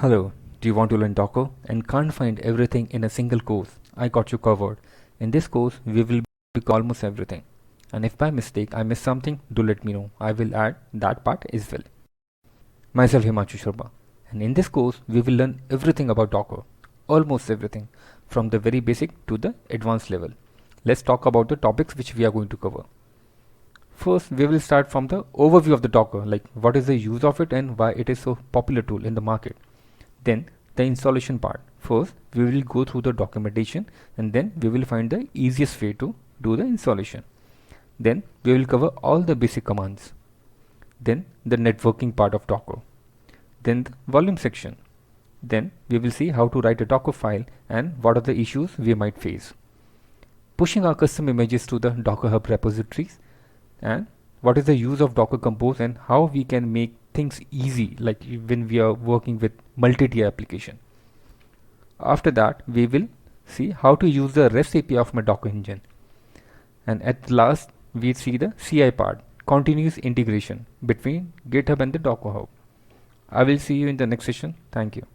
Hello, do you want to learn Docker and can't find everything in a single course? I got you covered. In this course, we will be covering almost everything. And if by mistake I miss something, do let me know. I will add that part as well. Myself Himanshu Sharma. And in this course, we will learn everything about Docker. Almost everything. From the very basic to the advanced level. Let's talk about the topics which we are going to cover. First, we will start from the overview of the Docker, like what is the use of it and why it is so popular tool in the market. Then the installation part. First, we will go through the documentation and then we will find the easiest way to do the installation. Then we will cover all the basic commands. Then the networking part of Docker. Then the volume section. Then we will see how to write a Docker file and what are the issues we might face. Pushing our custom images to the Docker Hub repositories, and what is the use of Docker Compose and how we can make things easy, like when we are working with multi-tier application. After that, we will see how to use the REST API of my Docker engine. And at last, we see the CI part, continuous integration between GitHub and the Docker Hub. I will see you in the next session. Thank you.